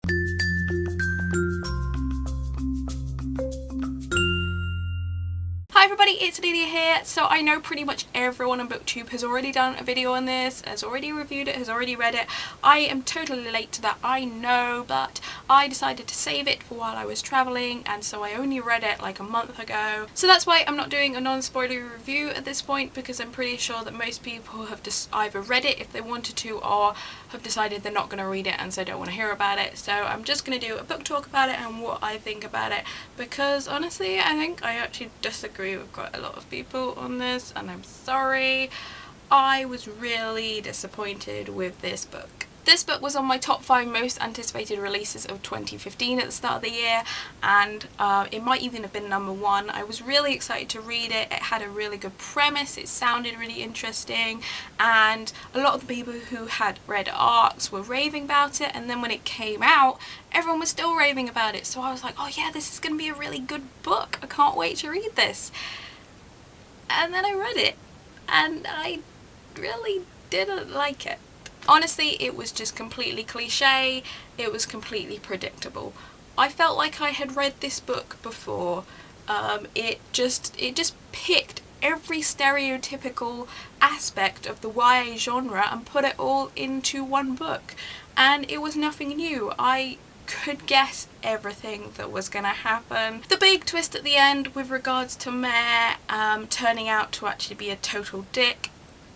Hi everybody, it's Lydia here. So I know pretty much everyone on BookTube has already done a video on this, has already reviewed it, has already read it. I am totally late to that, I know, but I decided to save it for while I was travelling, and so I only read it like a month ago. So that's why I'm not doing a non-spoilery review at this point, because I'm pretty sure that most people have just either read it if they wanted to, or have decided they're not going to read it and so don't want to hear about it. So I'm just going to do a book talk about it and what I think about it, because honestly I think I actually disagree with quite a lot of people on this, and I'm sorry. I was really disappointed with this book. This book was on my top 5 most anticipated releases of 2015 at the start of the year, and it might even have been number 1. I was really excited to read it. It had a really good premise, it sounded really interesting, and a lot of the people who had read ARCs were raving about it, and then when it came out everyone was still raving about it, so I was like, oh yeah, this is going to be a really good book, I can't wait to read this. And then I read it and I really didn't like it. Honestly, it was just completely cliche, it was completely predictable. I felt like I had read this book before. It just picked every stereotypical aspect of the YA genre and put it all into one book, and it was nothing new. I could guess everything that was going to happen. The big twist at the end with regards to Mayor turning out to actually be a total dick,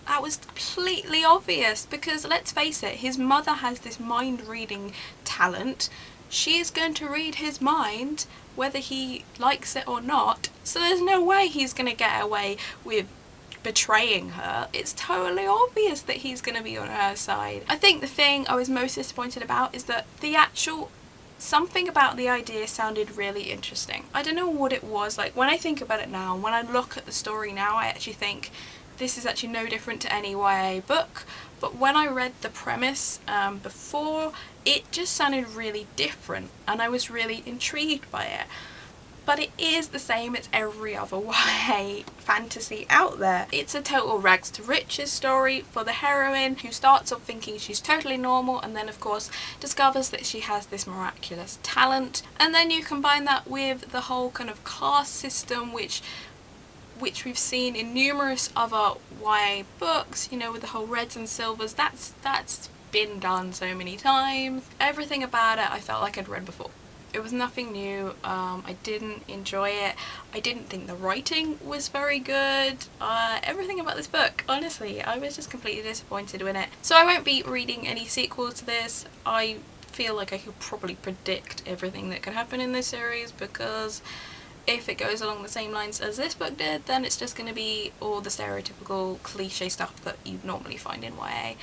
that was completely obvious, because let's face it, his mother has this mind-reading talent. She is going to read his mind whether he likes it or not, so there's no way he's going to get away with betraying her. It's totally obvious that he's going to be on her side. I think the thing I was most disappointed about is that something about the idea sounded really interesting. I don't know what it was. Like, when I think about it now, when I look at the story now, I actually think this is actually no different to any YA book, but when I read the premise before, it just sounded really different and I was really intrigued by it. But it is the same as every other YA fantasy out there. It's a total rags to riches story for the heroine, who starts off thinking she's totally normal and then of course discovers that she has this miraculous talent. And then you combine that with the whole kind of caste system which we've seen in numerous other YA books, you know, with the whole reds and silvers. That's been done so many times. Everything about it I felt like I'd read before. It was nothing new. I didn't enjoy it. I didn't think the writing was very good. Everything about this book, honestly, I was just completely disappointed in it. So I won't be reading any sequels to this. I feel like I could probably predict everything that could happen in this series, because if it goes along the same lines as this book did, then it's just going to be all the stereotypical cliche stuff that you'd normally find in YA.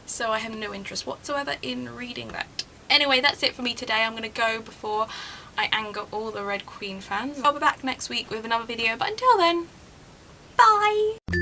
So I have no interest whatsoever in reading that. Anyway, that's it for me today. I'm going to go before I anger all the Red Queen fans. I'll be back next week with another video, but until then, bye!